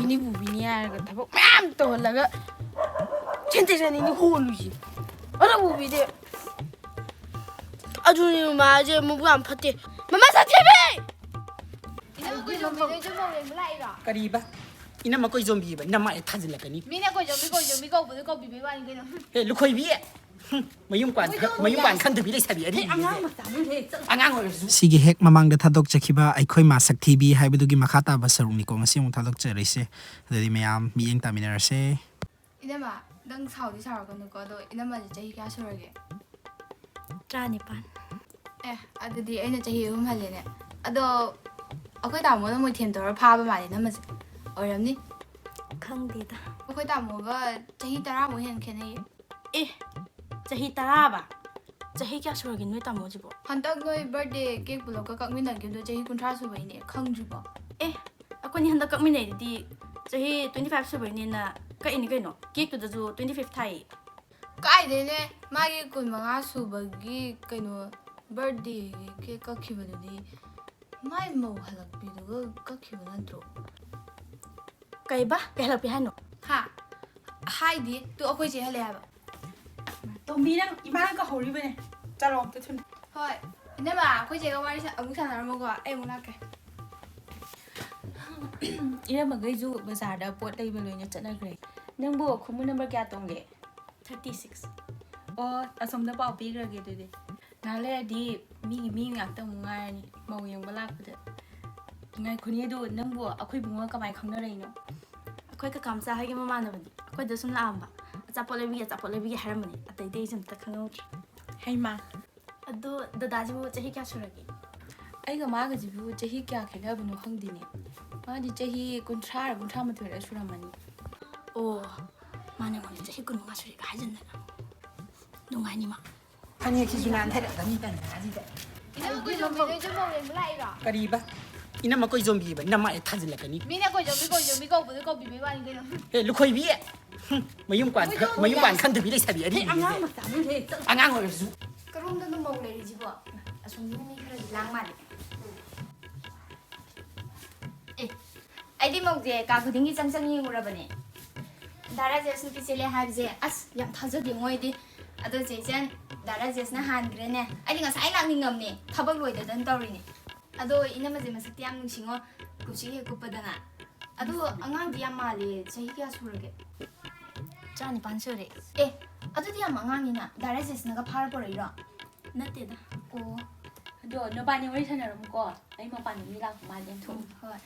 부비니 부비니야 다보 맘 떠올라가 텐테션이니 호루지 알아 부비데 아주 맞아 뭐 안 팠대 마마 사태비 이놈 그 좀비 좀 먹으면 라이라. 까리바 이놈 먹고 좀비 봐 이놈 말 타질라까니 미네 그 좀비 거 비비 와니 그냥. 에 루코이비 mayung kan dubi sabi ari angang oisu sigi hek mamang da thadok chakhiba aikhoi ma sakthi bi haibudugi makhata basaruni ko ngasi mung thadok charise dadi mayam miyeng taminarase 이놈아, 넌 사우디 살아가는 거도 이놈아 자기가 소라게. 짜니pan 에, 아들이 애는 자기 음할래네. 아도 아까 다 뭐는 뭐 텐더를 파봐 많이 남았어. 어렵니? khangdida 아까 다 뭐가 자기 따라 뭐 해는 걔네. e chahi taraba chahi kya suragin noi tamojibo 한딱 너희 버스데이 케이크 블로그 깍민난 게도 자기 군차 수바이네. 강주바. e akoni handa kakminai di chahi 25 subainina ka ini kaino cake to dazu 25 thai 까이데네 마기 군망아 수바기 그노 버스데이 케이크 깍히버더니 마이 뭐 할락비도 깍히버 난트로. kaiba pehla pehano 하. 하이디 또 어거 제 할래 봐. tombi랑 imarang ka horibane chalo amta thun ꯍꯣꯏ ꯏꯅꯝꯃ ꯑꯩꯈꯣꯏ ꯆꯦꯒ ꯋꯥꯔꯤ ꯑꯃꯨꯛ ꯁꯥꯟꯅꯔꯝꯃꯣꯀꯣ ꯑꯩ ꯑꯃꯨꯛ ꯂꯥꯛꯀꯦ 이러면ꯒꯩꯁꯨ ꯕꯖꯥꯔꯗ ꯄꯣꯠ ꯂꯩꯕ ꯂꯣꯏꯅ ꯆꯠꯅꯈ꯭ꯔꯦ ꯅꯪꯕꯨ ꯈꯣꯡꯎꯞ ꯅꯝꯕꯔ ꯀꯌꯥ ꯇꯣꯡꯒꯦ 36 ꯑꯣ ꯑꯁꯣꯝꯗ ꯄꯥꯎ ꯄꯤꯈ꯭ꯔꯒꯦ ꯑꯗꯨꯗꯤ ꯉꯍꯥꯛ ꯂꯩꯔꯗꯤ ꯃꯤ ꯉꯥꯛꯇ ꯑꯃꯨꯛ ꯉꯥꯏꯔꯅꯤ ꯃꯧ ꯌꯦꯡꯕ ꯂꯥꯛꯄꯗ ꯉꯥꯏꯈꯣꯅꯤ ꯑꯗꯨ ꯅꯪꯕꯨ ꯑꯩꯈꯣꯏ ꯕꯨꯡꯉꯣ ꯀꯃꯥꯏꯅ ꯈꯪꯅꯔꯛꯏꯅꯣ akhoi ka kamsa hage mamanabani akhoi da sum laamba achapot lebi haramani atai jam ta khangau ꯍꯩꯃꯥ adu dadaji bo chahi kya suragi ꯑꯩꯒ ꯃꯥꯒꯁꯤꯕꯨ ꯆꯍꯤ ꯀꯌꯥ ꯈꯦꯠꯅꯕꯅꯣ ꯈꯪꯗꯦꯅꯦ ꯃꯥꯗꯤ ꯆꯍꯤ 30-32 ꯁꯨꯔꯝꯃꯅꯤ oh mane mon chahi kun ma suri ga hajandana nungai ni ma ani kisunan thada dani tan ajida 이놈 그 좀비 좀 먹으면 라이라. 까리바 이놈 먹고 좀비 봐 이놈 말 타질라까니 미네 그 좀비 거 비비 와니 그냥. 에 루코이비 mayung kan dubi sabi ari angang oisu 그런데 너 먹으래 집어. 아 손님이 그래 랑말이. 에. 아이디 먹지 까 그딩이 짱짱이 오라버니. 다라제스 피셀레 하비제 아스 양 타저디 모이디. 아도 제젠 다라제스나 한그레네. 아이디 가사이 랑닝엄니. 타박 로이데던 떠리니. 아도 이놈의 맛이 띠암 능싱어 굽시게 굽거든아. 아도 안강디 야말이 제희가 소르게. chani pan sure 에. 아도디 야망강이나 다라제스나가 팔버리라. nateda 오. ꯑꯗꯣ ꯅꯕꯥꯅꯤ ꯋꯥꯔꯤ ꯁꯥꯟꯅꯔꯝꯃꯨꯀꯣ ꯑꯩ ꯃꯄꯥꯟꯗ ꯃꯤ ꯂꯥꯛꯄ ꯃꯥꯜꯂꯦ ꯊꯨꯝ ꯍꯣꯏ.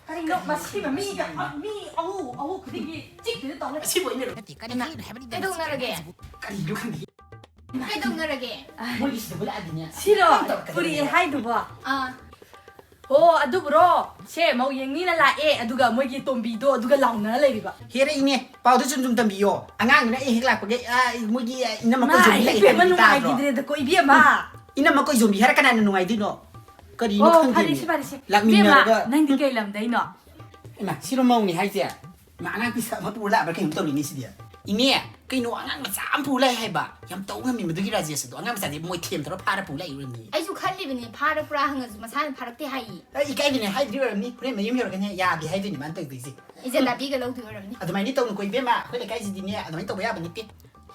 그리고 마시면 미 아우 그게 찍들 떠네. sibo ine 해동나르게. 까리 루칸디 해동나르게. 뭐 있어 볼 아디냐 싫어. 우리 하이도 봐. 아. 오, 아두브로. 제 뭐 영리나 라에 아두가 뭐기 똥비도 아두가 라우나 레리바. here ine paudu chum tambiyo angang na ihik lak page mugi inom 마, ko zombie 이게 맨날 아기들의 거 입이야 마. inom ko zombie har kana nungai dino kari no 오, khang 파리시 파리시. lakminna ga 난 디게 람다 이노. ma siro maung ni haisia ma angang pisa ma pula ba kem to ni sidia ine kai no angang ma sam pula hai ba yam to ngam mi mudugi rajes do angang sa ni moi them to para pula yurni 아이주 칼리비니 파르 프라 항은 마산 파르티 하이. ai kai ni hai dirni pure me yum yor kanya ya bi hai ni man tak disi 이제 나비가 럭드 그러니. adumai ni to ko ibe ma khoi kai sidi ni adumai to ba ya ba ni te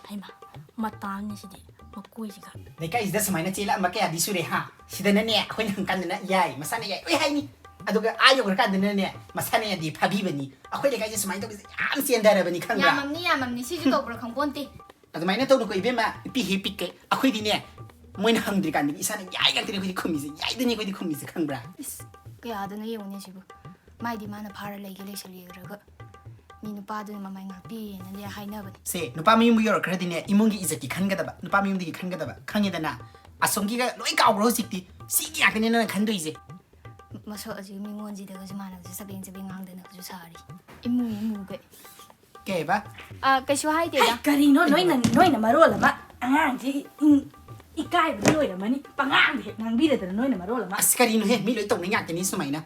haima matam ni sidi makui siga ne kai da samai na chela ma kai di sure ha sida na ne khoi nang kan na yai masana yai oi hai ni aduga ayo gar kan na ne masana ya di phabi bani akhoi le kai samai to am sien da bani khang ba 야맘니 시주도 브로 강본티. adumai na to ko ibe ma pi hi pi ke akhoi di ne moi na hang di kan ni isana yai kan ti ko di khumi se yai ni ko di khumi se khang ba 그야 아드는 예원이 시부. 마이디 마나 파르 레기 레실리 그러고. 니 누파도 마마이 나비 난데 하이나버. se nupa mi mu yor kredi ne imungi izaki khan ga da ba nupa mi di khan ga da ba khangi da na asongi ga loi ka bro sikti sigi ya kan ne na khan do ise 마서 아직 민원지 되고 마나 사뱅 항되는 그 사리. 이무게. ke ba 아 그쇼 하이데다. 가리노 너희는 말로라 마. 안지 이까이 불로이라 마니. 빵앙 낭비레들 너희는 말로라 마. askari no he mi loi tong ne yak ni sumai na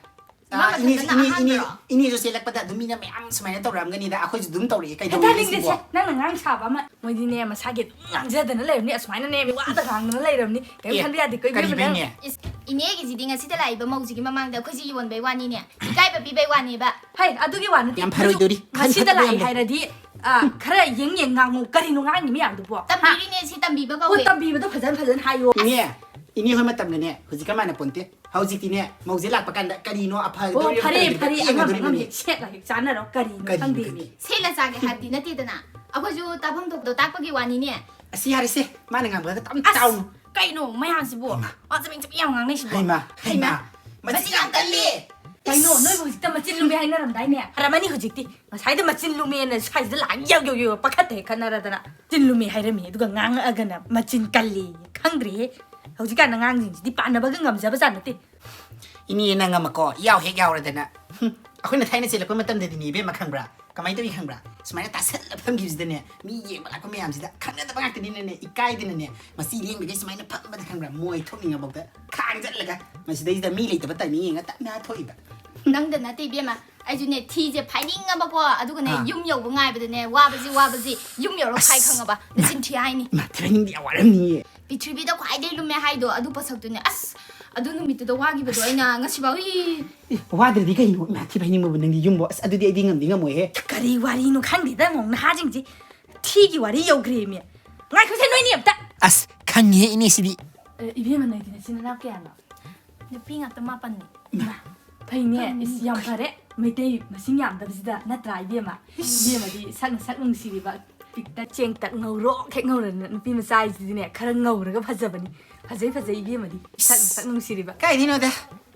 이니도 셀렉받아 눈이나 매암 스마이나 떠람가니다 아코지 눈 떠리 까이 ถ้าลิงเดชนั่งหนังงางฉาบอ่ะมันวันนี้เนี่ยมาซาเกตงางเจอแต่นั่นเลยเนี่ยสมัยนั้นเนี่ยมีว่าแต่ทางนั้นเลยแบบนี้แต่ท่านเรียกดิก็ยังไม่ได้ 까리빙이야 이네기지 딩아 시들라 이거 먹지기 마망다 그지 이원 배완이네 이가이바 비배완이 봐 ให้อะตุกี้วันนี้ 얌 바로 이도리 มาชิดอะไรให้ระดีใครยังยังงางงูกะดินงางนี่ไม่อยากดูปะ 땀비리네 시땀비바가 โอ้ 왜 ตำบีมันต้องพันไฮโอ 이니야 이니 헐마 땀가네 그지 까마나 본테 하우지티네 모질락 바간다 까리노 아파 โอ้พารีอันนั้นเช็ดอะไรจานน่ะหรอกะดินทั้งดีนี่ 세라자게 하디 나티드나 아버주 따방독도 딱박이 완이네 시하리세 마는 거 땀 짜우 ไก่หนูไม่หางสิบัวอ๋อจะเป็นจะเอี่ยงงังในสิบัว 하이마 마지막 달리 ไก่โน่น้อยบุจิตมาจินลุมีให้น่ารักได้เนี่ยอะไรมันนี่หุจิตติมาใช้แต่มาจินลุมีเนี่ยใช้แต่หลังยาวๆปะคัดเตะขนาดนั้นจินลุมีให้เรื่องนี้ดูก็งางอะกันนะมาจินกันเลยข้างรีเขาจะกันงางจริงๆที่ปานน่ะบ้างงามจะภาษาหนึ่งติ 이니 나가 막고 야오 핵 야오라더나 아코나 타이나 셀렉 뻔 땀데 니 베 마캉브라 가마이 또이 캉브라 스마이나 따셀 펌 기즈드네 미예 막고 메암지다 칸나다 방학 드니네 이까이 드니네 마시 리엥 베게 스마이나 펌 바다 캉브라 모이 토닝가 먹다 칸잘라가 마시 데이다 미레이다 바타 니엥가 따나 토이바 낭데 나티 비마 아주네 티제 파이닝가 먹고 아두고네 육여고 nga이버드네 와버지 육여로 파이 캉가 나진 티아이니 마 트레이닝 야와람니 비트비다 과이데 루메 하이도 아두 버석드네 아스 아두 누미트도 와기버도 아이나 ngasiba 이 와드리 가이노 마 티바이닝 뭐 능디 юм보 아두디 아이디 ngam디 nga모해 กะรีวารีนูขังดีแต่งงนะจริงๆที่กี่วารียาวกรีมีไงเขาเส้นน้อยเนี่ยแต่ 아스 칸예 이니 시디 อีเบี้ยมันเลยทีนี้ชินนับแกนเนาะ เดี๋ยวพี่งัดตะมาปันนี่ มาเพลงเนี่ยยำพาระไม่ได้มาสิยำแต่สิดาน่าตรายเบี้ยมาเบี้ยมาดีสักนึงสิริบะปิดตาเจงตักเงาโรแค่เงาเลยนะพี่มาใส่สิเนี่ยคาราเงาเลยก็พัดบันนี่พัดเบี้ยมาดีสักนึงสิริบะ 까이 디노다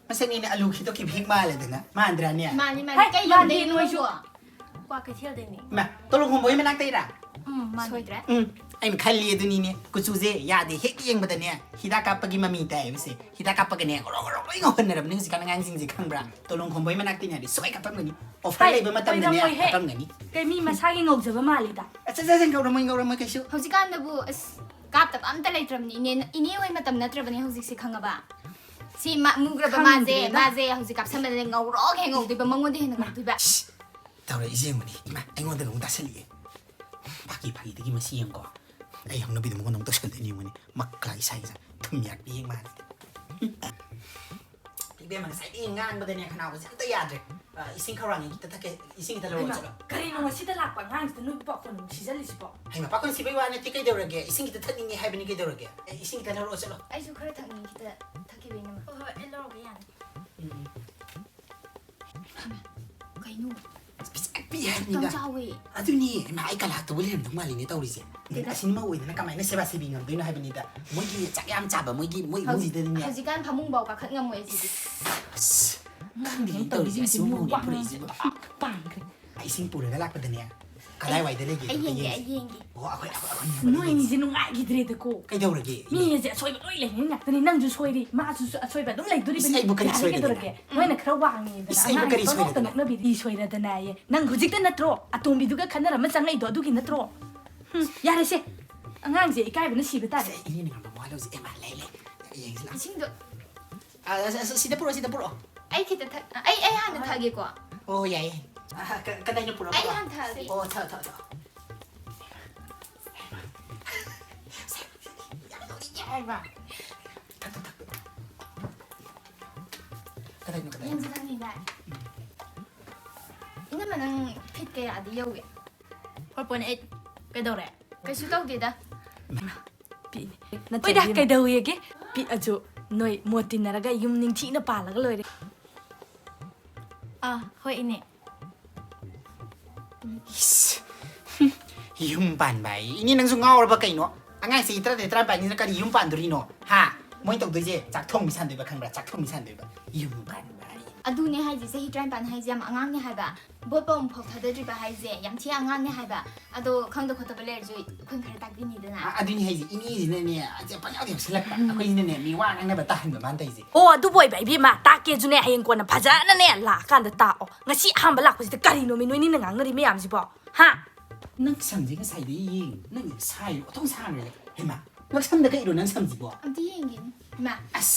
마상이네 알루키도 기백 말레드나 마 안드라니야 마니 까이 연데 노쇼 กว่าไก่เที่ยวเดนี่ 마 또롱 콤보이 맨낙데이라 มัน 소이드라 I'm 칼리에드니네 그주제 야데 핵이행보다네 히다카빠기 마미다 에비세 히다카빠가네 오로오로 이거 혼내라면 능지 가능한 징지 캉브라 또롱 콤보이 맨낙데냐리 소이 카빠거니 오프라이브 맞다면네 카빠거니 แกมีมาซากิงงจะมาเลยด่ะ 아짜짜짜 가오라모이 가쇼 hꯧ지간다부 갑답 암따 레이트럼니 이니 왜 마담 나트라버니 hꯧ지시 캉가바 시 무그라바 마제 hꯧ지 갑삼바데 ngầu ngầu 멍원데 해는 ngầu 다우라 이제문이 이마 앵원데 너무 다슬리에 파기 되기 마시엔 거 아이 형너비도 뭐가 너무 떡살되니 뭐니 막라이 사이사 틈약 비행만 이베만 사이딩 ngang bada ne khana ko sa ta ya de ising kharang ki ta ke ising ta lo cha กะรีนูสิตลักปังงางจะนุ่ยปอกคนสิจะลิสิปอก hai ma pa kon si bai wa ne ti kai de rage ising ta thani ni hai bani kai de rage ising ta lo cha lo 아이수 그래 당니 기타 타키베이나 เออเอลโลกยัง 가이노 비행니다 땀자위 아두니 마 아이kalak to boleh dum mali ni tauri se asin ma oi na kamai na seba sebi ngam dina hai bani da moi ki chak yam cha ba moi ji de ni hou지간 파몽바오가 칸가 뭐지 ni tauri se mo ni puri se ปังคือ ising pura galak pa dania kalai wai de le ge 아이행기 oh akwai นุ่ยนี่จะนุ่งไอ้กี่เดือนตะโก kai de rage มีจะช่วยแบบเลยเนี่ยตอนนี้นั่งจะช่วยดิมาจะช่วยแบบต้องเลยดูดิเป็นอะไรตัวแกน้อยน่ะเขาวางนี่นะต้องตนกนะบีดีช่วยนะแต่นายนั่งหุจิกแต่นัดโตอะตรงบีดูก็ขันน่ะมันจังไอ้ดอดูกินนัดโตยาเลยสิงางสิไอ้กายเป็นชีวิตตา ini ni ngam mo lo se ema le yang sila 친구 sida puro 아이 기타 아이 하나 타기고 oh ya ya kadai no puro 아이 하나 타기 oh ta ya ba kadai no 연습합니다 이놈은 핏게 아디 여기 พอปนเอ็ดไก่โดแร 그래서 떠오기다 ปีไม่ได้ไกลเดียวยังไงปีอาจุหน่วยมัวตินอะไรก็ยุ่มนิ่งที่น่ะป่าแล้วก็เลย อ่ะเฮ้ยนี่ yumpan bai ini nang su ngawr ba kai no angai si tra de tra bai ni ka yumpan duri no ha moi tok de je chak thong mi san de ba khang ra chak thong mi san de ba yumpan bai 아두니 하이지 세히 드라이반 하이지 암 앙앙니 하이바 보봄 폭타드리바 하이지 양치 앙앙니 하이바 아도 강도 코타블레르주 콘카르 딱비니드나 aduni hai ini ni ne ja pa ya de selak akoi ni ne mi wa nang na ba ta han ba man dai je โอ้ดูบ่อยแบบพี่มาตาเกจุเนี่ยยังกวนนะพะจ๊ะนั่นเนี่ยหลากันแต่ตาอ๋องั้นสิห้ามบลักไปสิกะรีโนมีน้อยนี่หนึ่งอ่ะงั้นดิไม่ยามสิบ่ฮะ nang sam je ga sai de yin nang sai otong sa ne he ma mak sam de ga iro nang sam ji bo 암디 잉긴 마 as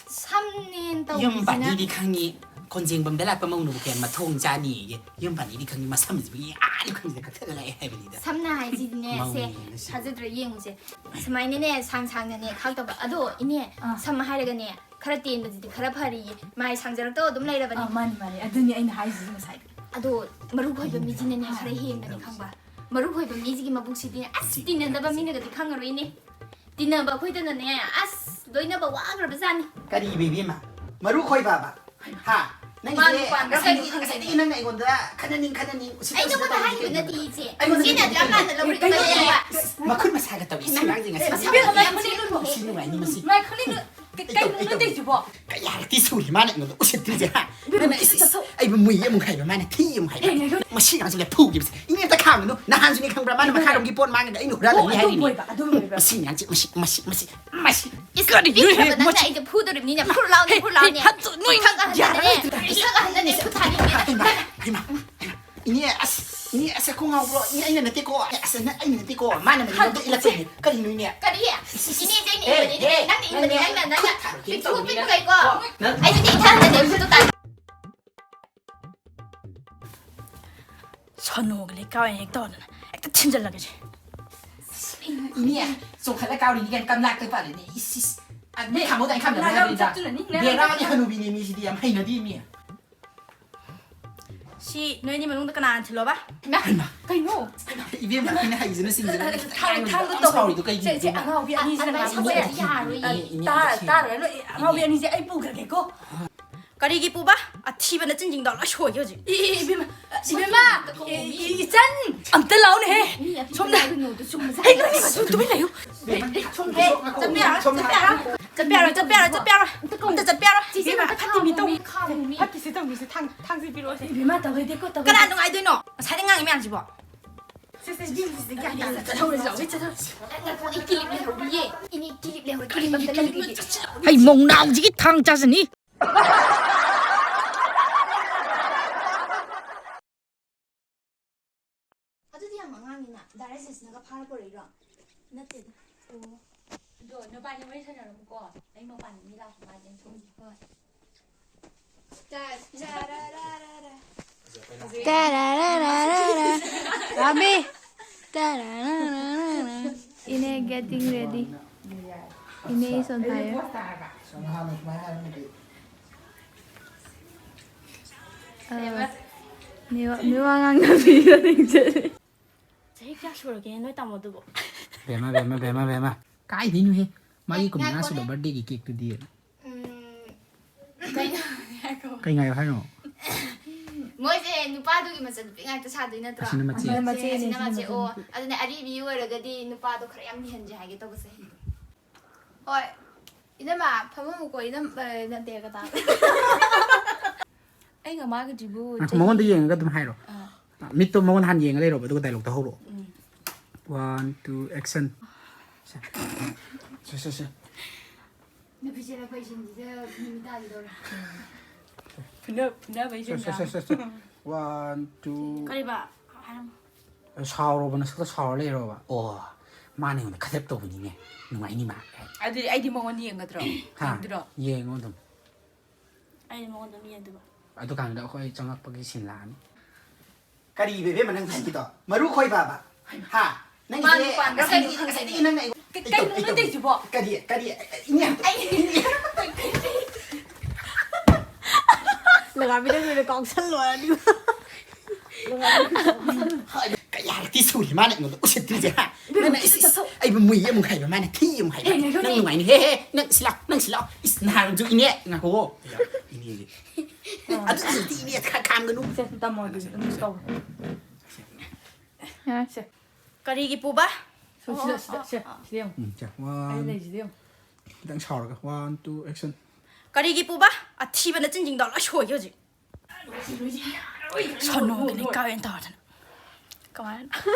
3년 떠 yumpan ni di khang ni คนเจียงบำเดลักประมงหนูแกนมาทงจานี่ยืมผ่านนี้ดิครั้งนี้มาซ้ำสิพี่นี่ครั้งนี้ก็เท่าไรให้ไปนี่เด้อ 삼나 아이지네 세 사제들 이행우세 스마이네네 상상네네 칼도바 아도 이네 삼하이르가네 카라티인도지 카라파리 마이 상자락도 놈라이라바니 mani mani aduni aina haisi ngasai 아도 마루코이바 미지네네 카라 히행다니 칸바 마루코이바 미지기 마북시디네 아스 띠는다바 미네가디 칸가로이네 띠나바 코이다나네 아스 너이나바 와그라바자니 ก็ดีบีมามารู้คอยบ่าฮะนั่นเองใส่ดีนั่นไงคนเด้อคันนิง 아이 저거다 하이브 나디지 지나 드라마는 러브리까지 มาขึ้นมาใส่กันตัวอีสิหลังจริงไงสิ 삼나 หน่วยนี่มันสิ mai khali nu kai nu de ju bo ก็อยากที่สุดมาเนี่ยเงินอุชิตที่จะนั่นไอ้มึงมือมึงใครประมาณเนี่ยที่มึงใครมาชี้อย่างสิเลยพูดยิ่งสิอีเนี่ยตะข้างนู้นนะฮันสิเนี่ยข้างประมาณมาข้างตรงกี่ปนมากันไอ้หนูร้านนี้ให้ดีมาชี้อย่างสิมาชี้ 이거는 이거는 남자 이제 푸드를 미냐 풀라오네 이사가 한다네 푸타니입니다 이니에 이니 아세 공하고 이니 내 띠고 아세 나 이니 띠고 마는 거 일라체 까리 누이냐 까리야 이니 이제 나는 삐삐가 있고 아니 니 타는데 푸드 따 선호글이 가와이 핵도는 액다 친절하게지 이니야 송칼라 가우리 이게 깜락 때 빨리 이시스 내 감도 안 감도 나 버리자 내가 하누비니 미시디야 마이너디미야 시 너희님 뭔가 나 들어봐 kai nu 이게 막히나 이즈는 싱즈는 thang to 소리도 까이 se se ngau bi ani se ngau bi ta re no ngau bi ani se ai pu ka ke ko 까리기 뽑아? 아 티브는 찐징 달라 쇼여지 ibima isan am ta lao ne somna ai no ni ma tu tu lai yo 짭뼈라 ibima phati mi tong phati se tong mi se thang se piro se ibima ta he de ko ta 까나 동 아이도 너 사령강이 면 집어 se se bi se ga ya ta thau le jaw ta 이 클립 레오리에 이니 클립 레오리 클립 맘달라리게 하이 목 나오지기 탕 짜스니 아주디야 망하니나 나라세스나가 팔아버리라 나때다 너 너빠ยังไม่ได้เสนอมึงก่อนไอ้มาปั่นนี่เรามาเย็นชมก่อน 짜라라라라 따라라라라라 라비 따라라라라라 이네 getting ready 이네 is on fire 미왕한 가비가 되지 제일 쇼르게 너희 땀 얻고 बेमा काय दिनु हे माई को ना सुबह birthday की cake तो दिए कहीं गायो है no 뭐이제 누빠도기 맞아 빙하이도 사도 있나더라 아시는 맞지 아시는 맞지 오 아근데 아리비 유어라가디 누빠도 그래 양디 현지 하게 또 보세요 oi 이놈아 밥 먹고 이놈 나 내가 다 ไอ้กับมาก็จีบู มองตัวเองก็ต้องให้หรอมิตรมองทันเองก็ได้หรอไปตัวแต่หลอกตัวเขาหรอ one two action 자 내 비제라 거이신지 미미다리더라 เนื้อไปชิมนะ one two 까리바 샤워로는 서로 샤워를 해봐 오 많이 오늘 카셉도 보니네 누가 이니 막 ไอ้ที่มองวันนี้ยังก็들어 하 예ngo 좀 아이 먹은 놈이 얘도 봐 아도 강다 거의 정확하게 신랑 까리 베베 만난 산기도 마루 거의 봐봐 하 nanti saya ini nang kai nu de ju bo kadi ini llega mira que le congsan lo đi kayak ti suri mana ngono usit ti ja nana ai bu mui mu khai mana ti mu khai nang ngai ni he nang silak is nang ju ini ngaho ini adu ti ini kam gnu se ta mo di nu stop ya se 까리기 뽑아? so se siang 자 ai one le siang đang chào rồi one two action 까리기 뽑아? 아 티브는 찐징 달라 쇼여지 선호글이 가와이 따르는 가만